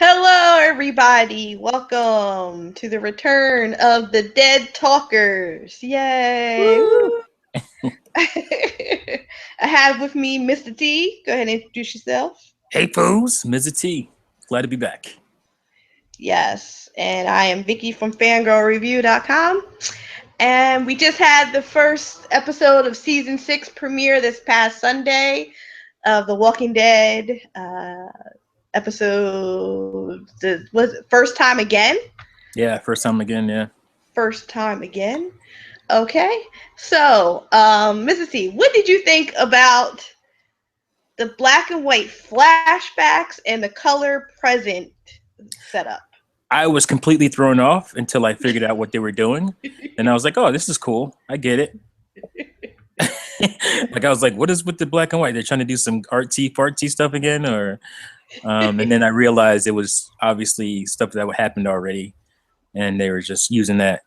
Hello, everybody. Welcome to the return of the Dead Talkers. Yay! Woo! Woo. I have with me Mr. T. Go ahead and introduce yourself. Hey, fools, Mr. T. Glad to be back. Yes, and I am Vicky from fangirlreview.com. And we just had the first episode of season 6 premiere this past Sunday of The Walking Dead episode. Was it First Time Again? Yeah, first time again, yeah. First time again. Okay. So, Mrs. T, what did you think about the black and white flashbacks and the color present setup? I was completely thrown off until I figured out what they were doing. And I was like, oh, this is cool. I get it. Like, I was like, what is with the black and white? They're trying to do some artsy fartsy stuff again? And then I realized it was obviously stuff that happened already. And they were just using that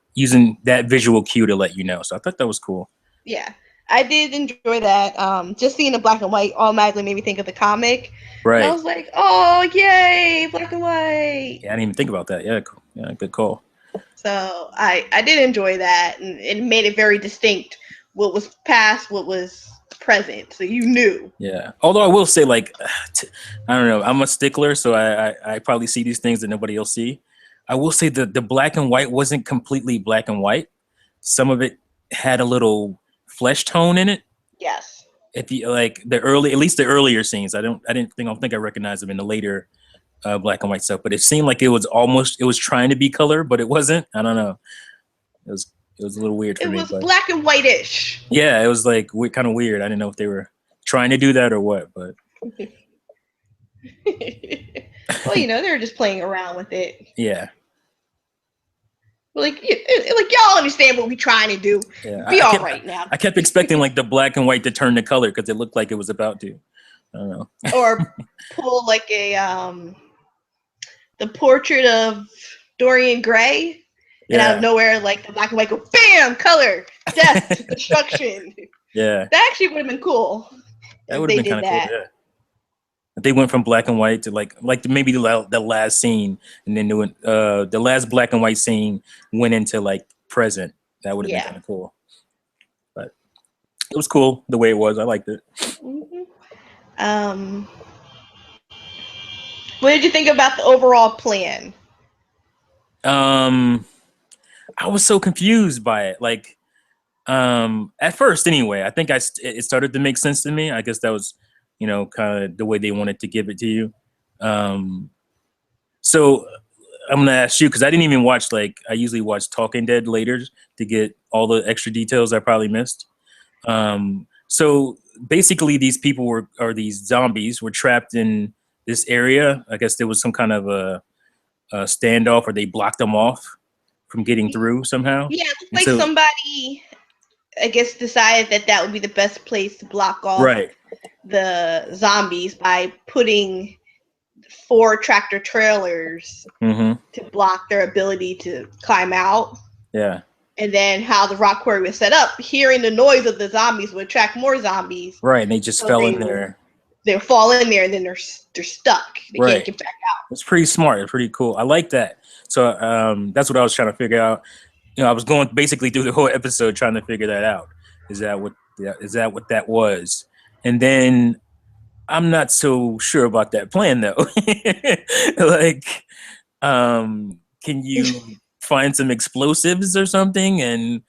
visual cue to let you know. So I thought that was cool. Yeah, I did enjoy that. Just seeing the black and white automatically made me think of the comic. And I Right. was like, oh, yay, black and white. Yeah, I didn't even think about that. Yeah, cool. Yeah, good call. So I did enjoy that, and it made it very distinct what was past, what was present. So you knew. Yeah. Although I will say, like, I don't know, I'm a stickler, so I probably see these things that nobody else see. I will say the black and white wasn't completely black and white. Some of it had a little flesh tone in it. Yes. If you like at least the earlier scenes, I don't think I recognized them in the later black and white stuff. But it seemed like it was trying to be color, but it wasn't. I don't know. It was a little weird for It me, was but black and white-ish. yeah, it was like kind of weird. I didn't know if they were trying to do that or what, but Well, they're just playing around with it. yeah. Like y'all understand what we trying to do. Yeah, Be all right now. I kept expecting like the black and white to turn to color because it looked like it was about to. I don't know. Or pull like a the portrait of Dorian Gray, and out of Yeah, nowhere, like the black and white go bam, color, death, destruction. yeah, That actually would have been cool that if would have they been kind did of cool. that. Yeah, they went from black and white to like maybe the last scene, and then the last black and white scene went into like present. That would have been Yeah. kind of cool. But it was cool the way it was. I liked it. Mm-hmm. Um, what did you think about the overall plan? Um, I was so confused by it. Like, at first anyway, I think it started to make sense to me. I guess that was, kind of the way they wanted to give it to you. Um, so I'm gonna ask you because I didn't even watch, like, I usually watch Talking Dead later to get all the extra details I probably missed. So basically, these people or these zombies were trapped in this area. I guess there was some kind of a standoff, or they blocked them off from getting through somehow. Yeah, it looks And like so, somebody, I guess, decided that would be the best place to block off right, the zombies by putting 4 tractor trailers hmm, to block their ability to climb out. yeah, And then how the rock quarry was set up, hearing the noise of the zombies would attract more zombies. right. And they just So fell in there. they'll fall in there, and then they're stuck. They can't Right. get back It's pretty smart. It's pretty cool. I like that. So that's what I was trying to figure out. I was going basically through the whole episode trying to figure that out. Is that what that was? And then I'm not so sure about that plan though. Like, can you out. find some explosives or something? And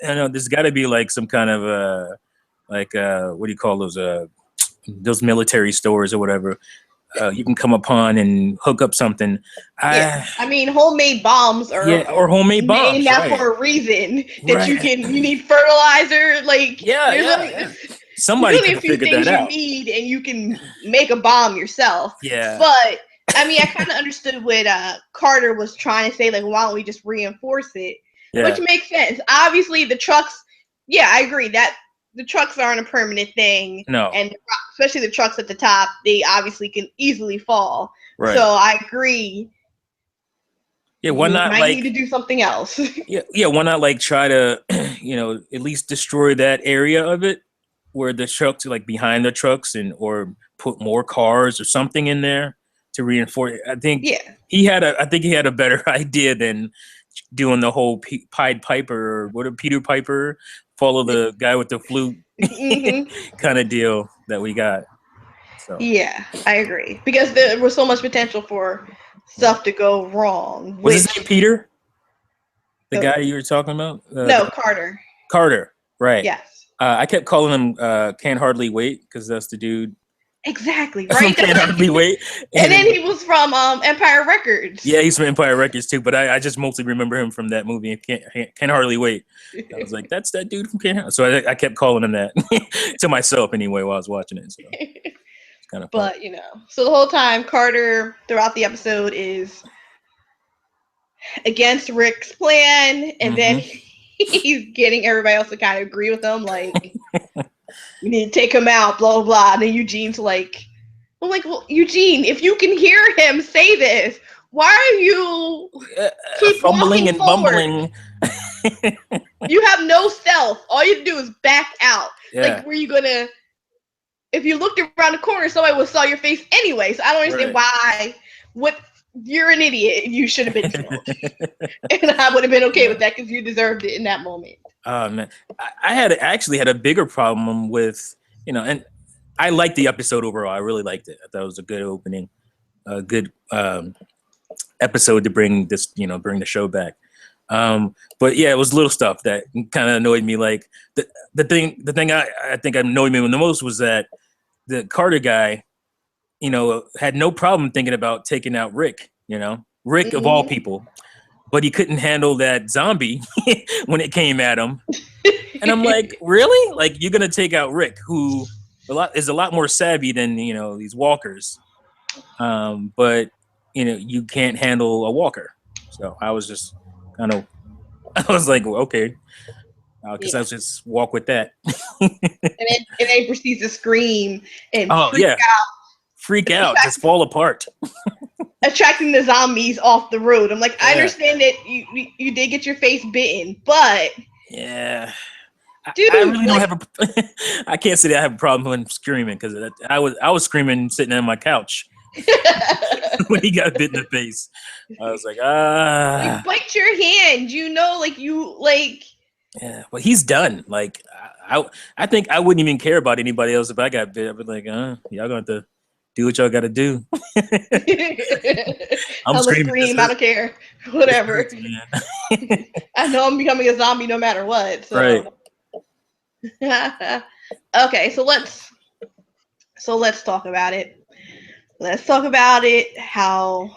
I don't know, there's got to be like some kind of what do you call those military stores or whatever. You can come upon and hook up something. Yeah, I mean, homemade bombs are Yeah, or homemade named bombs, that right? for a reason. That Right. you need fertilizer. Like, Yeah, there's yeah, only yeah. there's Somebody only could a have few figured things that you out. need, and you can make a bomb yourself. Yeah, But I mean, I kind of understood what Carter was trying to say. Like, why don't we just reinforce it? Which yeah, makes sense. Obviously, the trucks. Yeah, I agree that the trucks aren't a permanent thing, no, and especially the trucks at the top, they obviously can easily fall. So right. I agree. Yeah, why We not might need to like do something else. yeah, why not like try to at least destroy that area of it where the trucks are like behind the trucks, and or put more cars or something in there. to reinforce. I think Yeah. I think he had a better idea than doing the whole Pied Piper or what a Peter Piper follow the guy with the flute Hmm. kind of deal that we got. So Yeah, I agree because there was so much potential for yeah, stuff to go wrong. was his Which name Peter? The the guy you were talking about, no Carter. Carter, right? Yes, I kept calling him "Can't Hardly Wait" because that's the dude exactly from right. That's "Can't like, Hardly Wait," and and then then he was from Empire Records. yeah, he's from Empire Records too. But I just mostly remember him from that movie. Can't Hardly Wait. I was like, that's that dude from Can't. So I kept calling him that to myself anyway while I was watching it. So it's kind of funny. But so the whole time Carter throughout the episode is against Rick's plan, and then Hmm. he's getting everybody else to kind of agree with him, like we need to take him out, blah blah blah. And then Eugene's like, I'm like, well, Eugene, if you can hear him say this, why are you keep Fumbling walking and forward? bumbling. You have no stealth. All you do is back out. Yeah, Like, were you gonna? If you looked around the corner, somebody would saw your face anyway. So I don't understand right. why. What? You're an idiot. You should have been killed, and I would have been okay Yeah. with that because you deserved it in that moment. Oh man, I actually had a bigger problem with and I liked the episode overall. I really liked it. I thought it was a good opening, a good episode to bring bring the show back. But yeah, it was little stuff that kind of annoyed me. Like the thing I think annoyed me the most was that the Carter guy, had no problem thinking about taking out Rick. Rick of all Mm-hmm. people, but he couldn't handle that zombie when it came at him. And I'm like, really? Like you're gonna take out Rick, who is a lot more savvy than these walkers, but you can't handle a walker. So I was just kind of, I was like, well, okay, I guess Yeah. I'll just walk with that. And then he proceeds to scream and Oh freak yeah, freak out, out, just fall apart. attracting the zombies off the road. I'm like, I Yeah, understand that you did get your face bitten, but yeah. I dude, really don't like, have a. I can't say that I have a problem with him screaming because I was screaming sitting on my couch when he got bit in the face. I was like, like bite your hand, like you like. yeah. Well, he's done. Like, I think I wouldn't even care about anybody else if I got bit. I'd be like, y'all going to do what y'all got to do. I'm I'm gonna screaming. scream. I don't care. Whatever. Hurts, man. I know I'm becoming a zombie no matter what. Right. So okay, so let's talk about it. Let's talk about it. How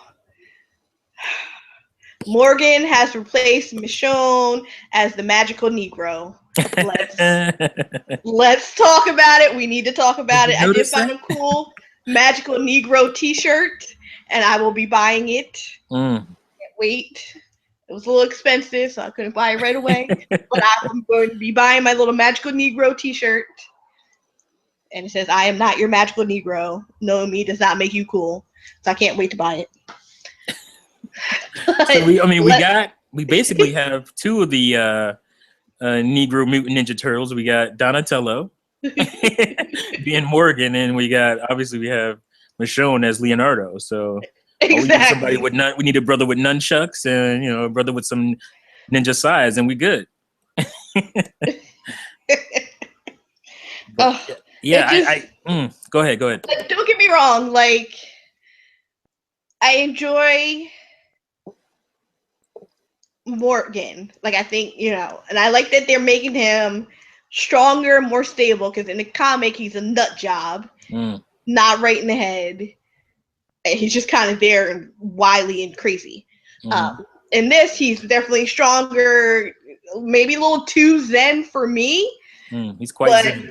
Morgan has replaced Michonne as the magical Negro. Let's let's talk about it. We need to talk Did about you it. I did notice find that? a cool magical Negro T-shirt, and I will be buying it. Mm. Can't wait. It was a little expensive, so I couldn't buy it right away. But I'm going to be buying my little magical Negro T-shirt, and it says, "I am not your magical Negro. Knowing me does not make you cool." So I can't wait to buy it. So I mean, Let we basically have two of the Negro Mutant Ninja Turtles. We got Donatello being Morgan, and we have Michonne as Leonardo. So all we need somebody exactly. with we need a brother with nunchucks and a brother with some ninja size, and we good. But Oh, yeah, it just go ahead. like, don't get me wrong. Like, I enjoy Morgan. Like, I think and I like that they're making him stronger, more stable. Because in the comic, he's a nut job, Mm, not right in the head. He's just kind of there and wily and crazy. mm, In this, he's definitely stronger, maybe a little too zen for me, he's quite but zen.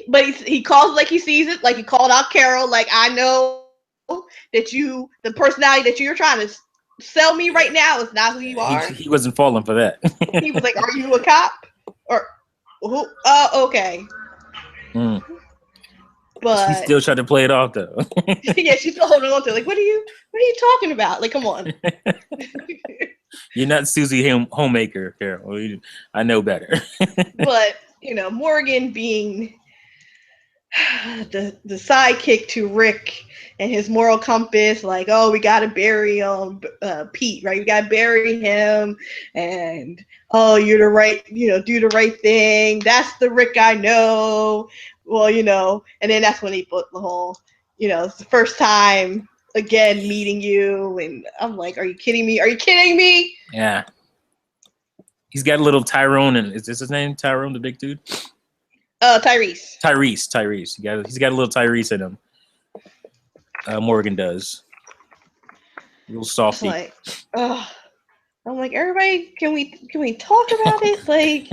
but he calls like he sees it. Like he called out Carol. Like, I know that the personality that you're trying to sell me right now is not who you are. He wasn't falling for that. He was like, "Are you a cop?" Or who? Okay. Mm. She But still tried to play it off though. yeah, she's still holding on to it. Like, what are you talking about? Like, come on. You're not Susie Homemaker, Carol. I know better. But Morgan being the sidekick to Rick and his moral compass, like, oh, we gotta bury Pete, right? We gotta bury him, and oh, you're the right, do the right thing. That's the Rick I know. Well, and then that's when he put the whole, it's the first time again meeting you, and I'm like, are you kidding me? Are you kidding me? Yeah. He's got a little Tyrone, and is this his name? Tyrone, the big dude? Tyrese. Tyrese. He's got a little Tyrese in him. Morgan does. A little softy. Like, I'm like, everybody, can we talk about it? Like,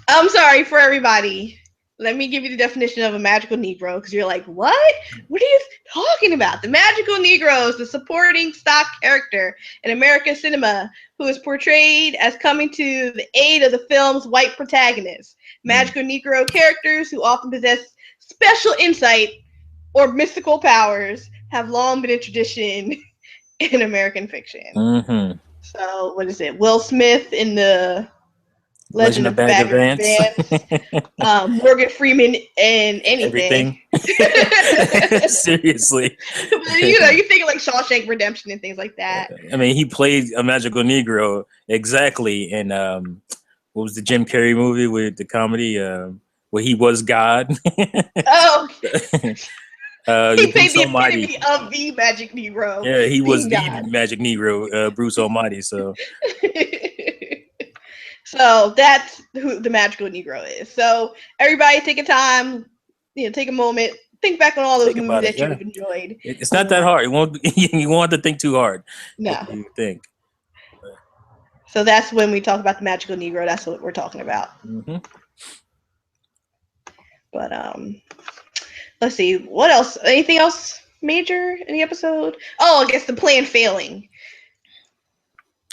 I'm sorry for everybody. Let me give you the definition of a magical Negro, because you're like, what? What are you talking about? The magical Negro is the supporting stock character in American cinema who is portrayed as coming to the aid of the film's white protagonist. Magical Negro characters who often possess special insight or mystical powers have long been a tradition in American fiction. Mm-hmm. So, what is it? Will Smith in the Legend of Bag of Vance. Morgan Freeman in anything. Everything. Seriously. But, you're thinking like Shawshank Redemption and things like that. I mean, he played a magical Negro exactly in what was the Jim Carrey movie with the comedy where he was God? Oh. He played the Almighty. epitome of the Magic Negro. Yeah, he was God. the Magic Negro, Bruce Almighty. So. So that's who the magical Negro is. So everybody take a time, take a moment, think back on all those movies that you've enjoyed. It's not that hard. You won't have to think too hard. No. You think. So that's when we talk about the magical Negro. That's what we're talking about. Mm-hmm. But let's see. What else? Anything else major in the episode? Oh, I guess the plan failing.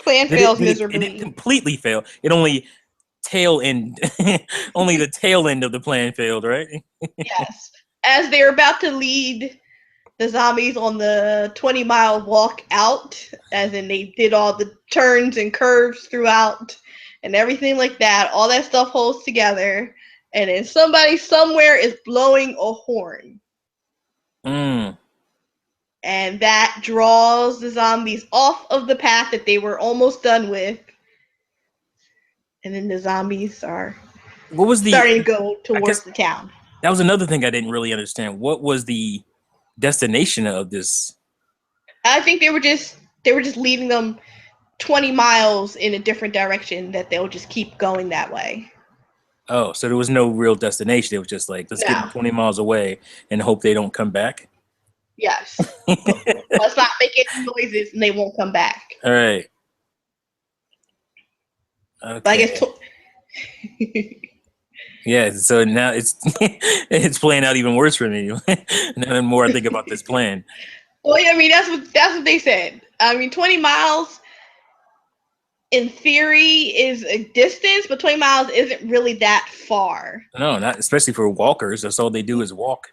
Plan fails miserably. It didn't completely fail. It only only the tail end of the plan failed, right? Yes. As they're about to lead the zombies on the 20-mile walk out, as in they did all the turns and curves throughout and everything like that, all that stuff holds together, and then somebody somewhere is blowing a horn. And that draws the zombies off of the path that they were almost done with. And then the zombies are starting to go towards the town. That was another thing I didn't really understand. What was the destination of this? I think they were just leading them 20 miles in a different direction, that they'll just keep going that way. Oh, so there was no real destination. It was just like, let's get them 20 miles away and hope they don't come back? Yes. Let's not make any noises and they won't come back. All right. Okay. I guess yeah, so now it's playing out even worse for me. Now the more I think about this plan. Well, yeah, I mean, that's what they said. I mean, 20 miles in theory is a distance, but 20 miles isn't really that far. No, not especially for walkers. That's all they do is walk.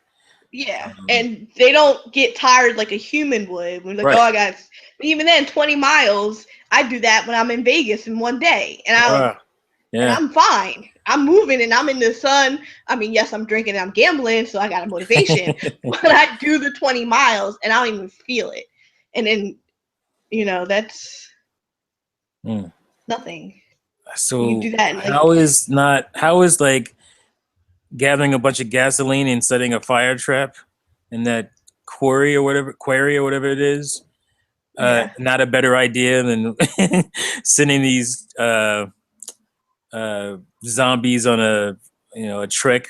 Yeah, and they don't get tired like a human would. When like, oh, I got. Even then, 20 miles. I do that when I'm in Vegas in one day, and I'm fine. I'm moving, and I'm in the sun. I mean, yes, I'm drinking, and I'm gambling, so I got a motivation. But I do the 20 miles, and I don't even feel it. And then, that's nothing. So you do that. How is like gathering a bunch of gasoline and setting a fire trap in that quarry or whatever it is, not a better idea than sending these zombies on a trek?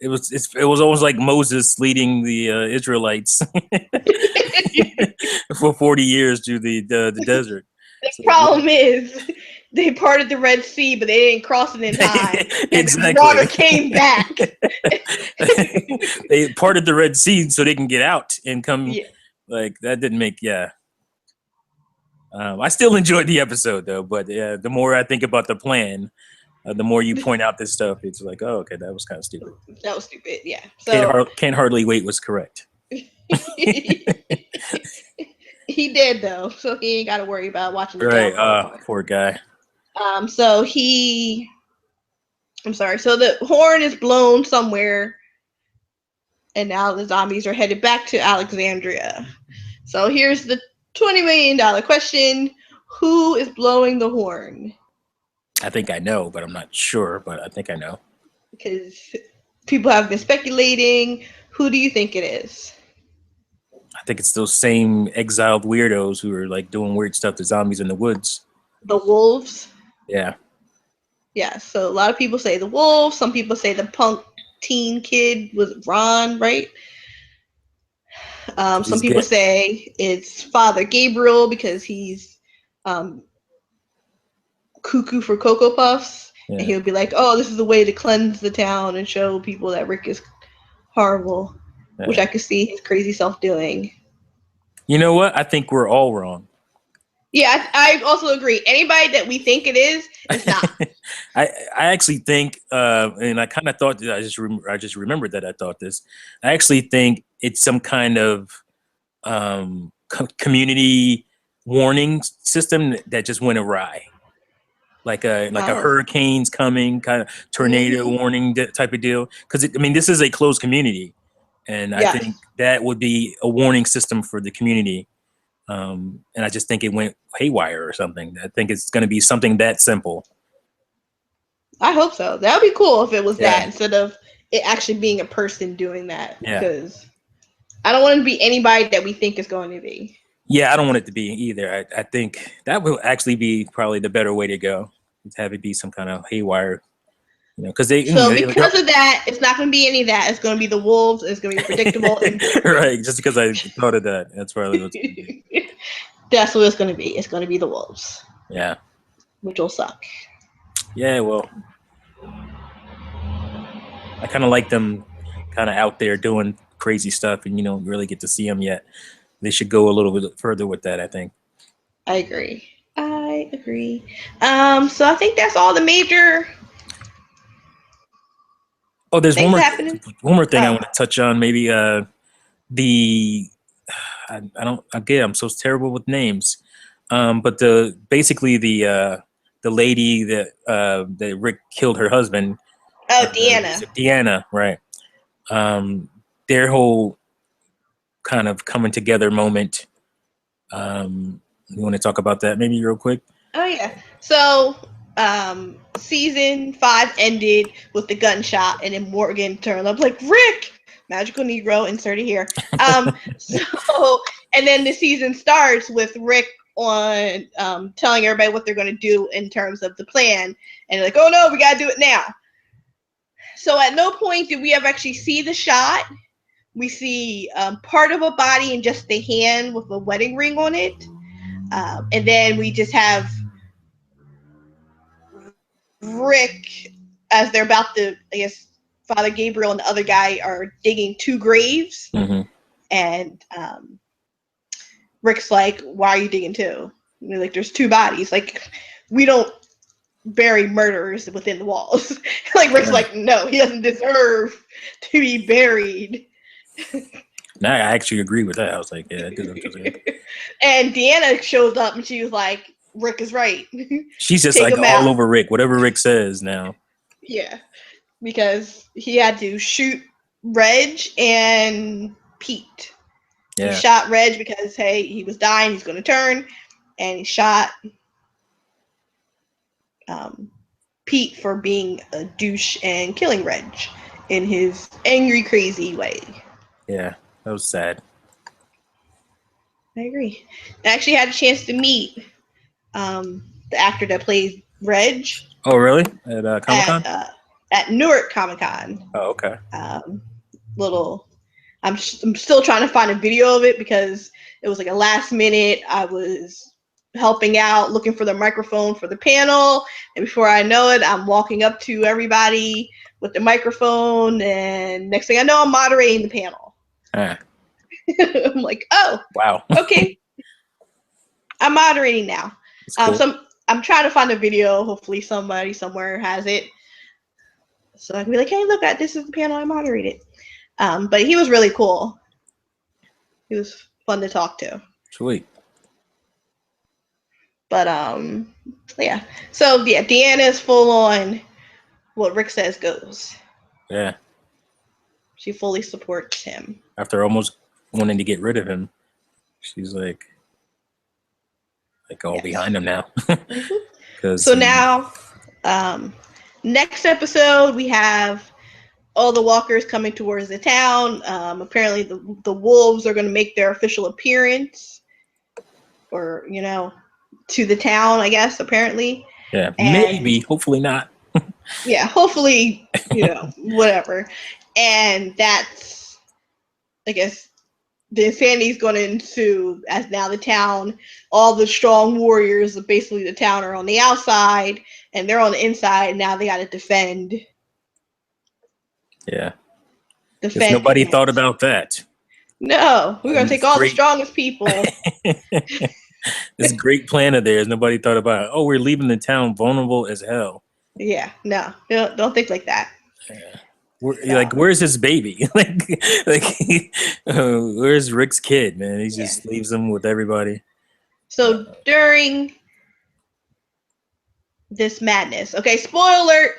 It was almost like Moses leading the Israelites for 40 years through the desert. The problem is they parted the Red Sea, but they didn't cross it in time. Exactly. And the water came back. They parted the Red Sea so they can get out and come. Yeah. Like, that didn't make, I still enjoyed the episode, though. But the more I think about the plan, the more you point out this stuff, it's like, oh, okay, that was kind of stupid. That was stupid, yeah. So, Can't hardly wait was correct. He did, though, so he ain't got to worry about watching the Right, poor guy. So I'm sorry. So the horn is blown somewhere, And now the zombies are headed back to Alexandria. So here's the $20 million question. Who is blowing the horn? I think I know, but I'm not sure. But I think I know. Because people have been speculating. Who do you think it is? I think it's those same exiled weirdos who are like doing weird stuff to zombies in the woods. The wolves? Yeah. Yeah, so a lot of people say the wolves. Some people say the punk teen kid was Ron, right? Some He's people good. say it's Father Gabriel because he's um, cuckoo for Cocoa Puffs. And Yeah. he'll be like, oh, this is a way to cleanse the town and show people that Rick is horrible, which Yeah. I could see his crazy self doing. You know what? I think we're all wrong. Yeah, I also agree. Anybody that we think it is not. I actually think, and I kind of thought that I just remembered that I thought this. I actually think it's some kind of community warning system that just went awry, like a Oh. hurricane's coming, kind of tornado Mm-hmm. warning type of deal. Because I mean, this is a closed community, and I think Yes. that would be a warning system for the community. And I just think it went haywire or something. I think it's going to be something that simple. I hope so. That would be cool if it was Yeah, that instead of it actually being a person doing that. yeah, Because I don't want it to be anybody that we think is going to be. yeah. I don't want it to be either. I think that will actually be probably the better way to go. Is have it be some kind of haywire, because So because of that, it's not going to be any of that. It's going to be the wolves. It's going to be predictable and right. Just because I thought of that, that's probably what's going to be. that's what it's going to be. It's going to be the wolves, Yeah, which will suck. yeah. Well, I kind of like them, kind of out there doing crazy stuff, and you don't really get to see them yet. They should go a little bit further with that, I think. I agree. I agree. So I think that's all the major Oh, there's things happening. one more thing I Oh, want to touch on. Maybe the I don't again I'm so terrible with names. But the basically the lady that Rick killed her husband, oh, is Deanna. it Deanna, right? Um, their whole kind of coming together moment. You want to talk about that maybe real quick? Oh yeah. So season 5 ended with the gunshot, and then Morgan turned up like Rick, magical Negro inserted here. So and then the season starts with Rick on telling everybody what they're going to do in terms of the plan, and they're like, oh no, we got to do it now. So at no point did we ever actually see the shot. We see part of a body and just the hand with a wedding ring on it. And then we just have Rick as they're about to, I guess, Father Gabriel and the other guy are digging 2 graves. Mm-hmm. And Rick's like, why are you digging 2? And like, there's 2 bodies. Like, we don't bury murderers within the walls. Like, Rick's Right. like, no, he doesn't deserve to be buried. Now I actually agree with that. I was like, yeah, that doesn't. And Deanna shows up and she was like, Rick is right. She's just Take like him all out. over Rick. Whatever Rick says now. Yeah. Because he had to shoot Reg and Pete. He Yeah, shot Reg because, hey, he was dying, he's going to turn. And he shot um, Pete for being a douche and killing Reg in his angry, crazy way. yeah, that was sad. I agree. I actually had a chance to meet the actor that plays Reg Oh, really? At Comic at Con? at Newark Comic Con. Oh, okay. Little, I'm still trying to find a video of it because it was like a last minute. I was helping out, looking for the microphone for the panel, and before I know it, I'm walking up to everybody with the microphone, and next thing I know, I'm moderating the panel. Ah, I'm like, oh, wow, okay, I'm moderating now. that's cool. I'm trying to find a video. Hopefully, somebody somewhere has it, so I can be like, hey, look, this is the panel I moderated. But he was really cool. He was fun to talk to. Sweet. But yeah. So yeah, Deanna is full on what Rick says goes. Yeah. She fully supports him. After almost wanting to get rid of him, she's like all Yes. behind him now. Mm-hmm. Because So now, next episode, we have all the walkers coming towards the town. Apparently, the wolves are going to make their official appearance, or to the town, I guess. Apparently, yeah, and maybe, hopefully not. yeah, hopefully, whatever. And that's, I guess, the insanity is going to ensue as now the town, all the strong warriors of basically the town are on the outside and they're on the inside. And now they got to defend. Yeah. Because Defend nobody thought against. about that. No, we're going And to take this all the great, strongest people. this great plan of theirs, nobody thought about it. Oh, we're leaving the town vulnerable as hell. Yeah, no, don't think like that. Yeah. No. Where's his baby? Where's Rick's kid, man? He Yeah. just leaves him with everybody. So during this madness, okay, spoiler alert,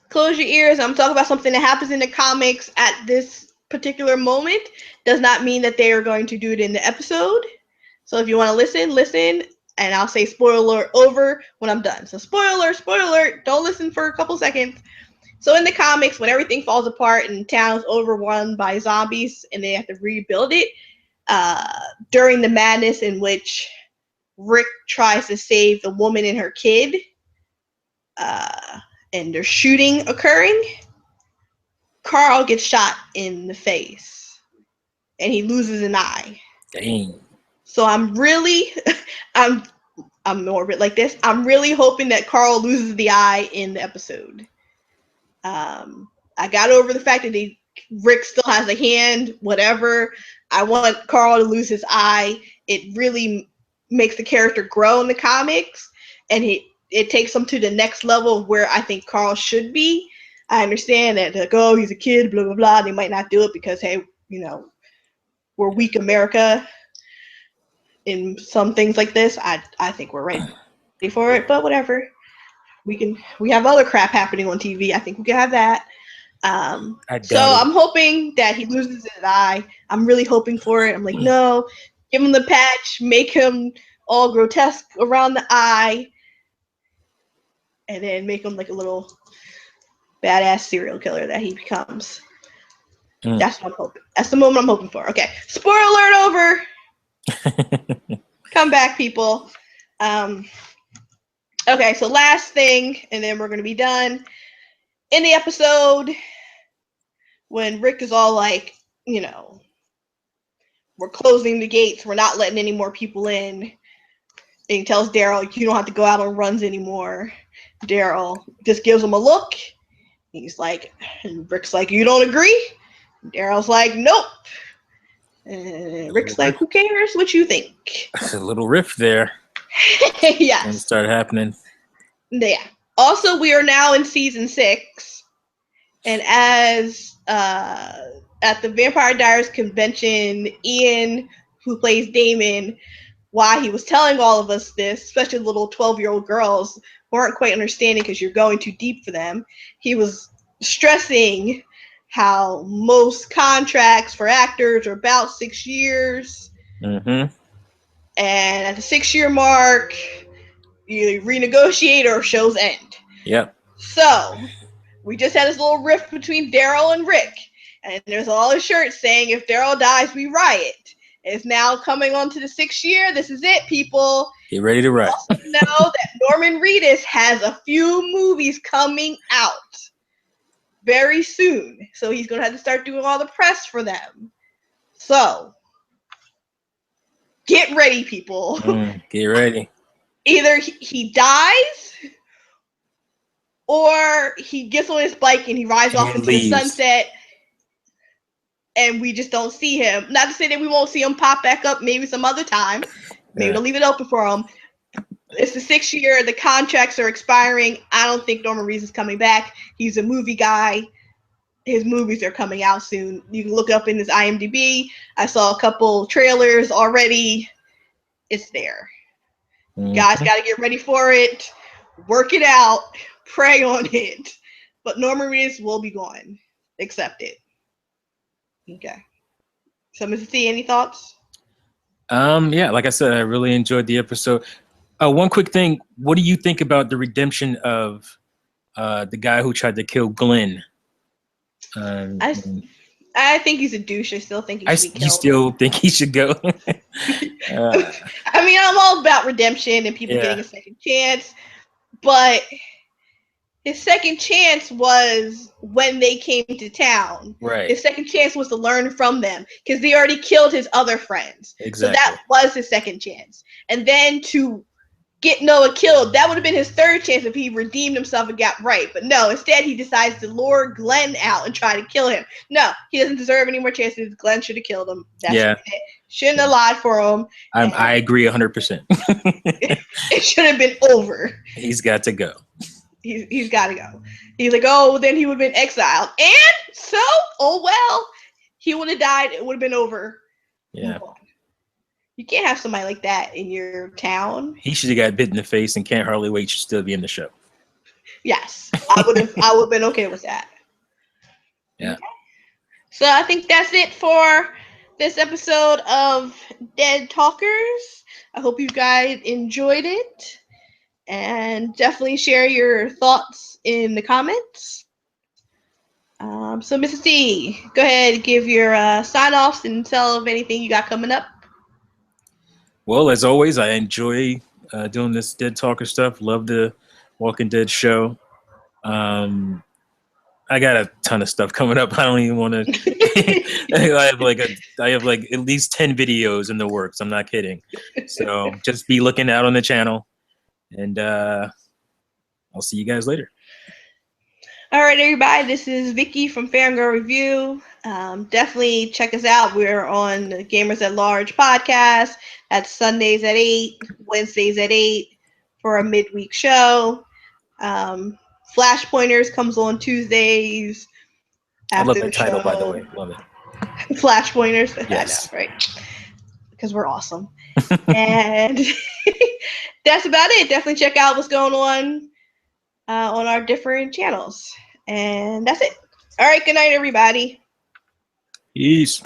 close your ears. I'm talking about something that happens in the comics at this particular moment. Does not mean that they are going to do it in the episode. So if you want to listen, and I'll say spoiler over when I'm done. So spoiler, don't listen for a couple seconds. So in the comics, when everything falls apart and town's overrun by zombies and they have to rebuild it, during the madness in which Rick tries to save the woman and her kid, and there's shooting occurring, Carl gets shot in the face and he loses an eye. Dang. So I'm really, I'm morbid like this. I'm really hoping that Carl loses the eye in the episode. I got over the fact that Rick still has a hand, whatever. I want Carl to lose his eye. It really makes the character grow in the comics, and it takes him to the next level of where I think Carl should be. I understand that, like, oh, he's a kid, blah, blah, blah. They might not do it because, hey, we're weak America in some things like this. I think we're ready for it, but whatever. We have other crap happening on TV. I think we can have that. I So doubt it. I'm hoping that he loses his eye. I'm really hoping for it. I'm like, no, give him the patch, make him all grotesque around the eye, and then make him like a little badass serial killer that he becomes. That's what I'm hoping. That's the moment I'm hoping for. Okay, spoiler alert over. Come back, people. Okay, so last thing, and then we're gonna be done. In the episode, when Rick is all like, we're closing the gates, we're not letting any more people in, and he tells Daryl, you don't have to go out on runs anymore. Daryl just gives him a look. He's like, and Rick's like, you don't agree? Daryl's like, nope. And Rick's like, who cares what you think? There's a little rift there. Yes. And it started happening. Yeah. Also, we are now in season 6. And as at the Vampire Diaries convention, Ian, who plays Damon, why he was telling all of us this, especially little 12-year-old girls who aren't quite understanding because you're going too deep for them, he was stressing how most contracts for actors are about 6 years. Mm-hmm. And at the 6-year mark, you renegotiate or shows end. Yep. So we just had this little rift between Daryl and Rick. And there's all the shirts saying, if Daryl dies, we riot. It's now coming on to the 6th year. This is it, people. Get ready to riot. Also know that Norman Reedus has a few movies coming out very soon. So he's going to have to start doing all the press for them. So get ready, people. Get ready. Either he dies or he gets on his bike and he rides off into the sunset and we just don't see him. Not to say that we won't see him pop back up maybe some other time. Maybe they'll leave it open for him. It's the 6th year. The contracts are expiring. I don't think Norman Reedus is coming back. He's a movie guy. His movies are coming out soon. You can look up in his IMDb. I saw a couple trailers already. It's there. You guys got to get ready for it. Work it out. Pray on it. But Norman Reedus will be gone. Accept it. Okay. So, Mrs. T, any thoughts? Yeah, like I said, I really enjoyed the episode. One quick thing: what do you think about the redemption of the guy who tried to kill Glenn? Um, I, I think he's a douche. I still think he should be you killed. still think he should go? uh, I mean, I'm all about redemption and people yeah, getting a second chance, but his second chance was when they came to town. right, His second chance was to learn from them because they already killed his other friends. So exactly. that was his second chance. And then to get Noah killed, that would have been his third chance if he redeemed himself and got right. But no, instead he decides to lure Glenn out and try to kill him. No, he doesn't deserve any more chances. Glenn should have killed him. That's Yeah, it. Shouldn't have lied for him. I agree 100%. It should have been over. He's got to go. He's got to go. He's like, oh, then he would have been exiled. And so, oh well, he would have died. It would have been over. Yeah. You can't have somebody like that in your town. He should have got bit in the face and Can't Hardly Wait should still be in the show. Yes, I would have been okay with that. Yeah. Okay. So I think that's it for this episode of Dead Talkers. I hope you guys enjoyed it. And definitely share your thoughts in the comments. So, Mrs. T, go ahead and give your sign-offs and tell of anything you got coming up. Well, as always, I enjoy doing this Dead Talker stuff. Love the Walking Dead show. I got a ton of stuff coming up. I don't even want to. I have like at least 10 videos in the works. I'm not kidding. So just be looking out on the channel, and I'll see you guys later. All right, everybody. This is Vicky from Fair and Girl Review. Definitely check us out. We're on the Gamers at Large podcast. That's Sundays at 8, Wednesdays at 8 for a midweek show. Flash Pointers comes on Tuesdays I love after that the title, show. by the way. Love it. Flash Pointers. Yes. I know, right? Because we're awesome. And that's about it. Definitely check out what's going on our different channels. And that's it. All right. Good night, everybody. Peace.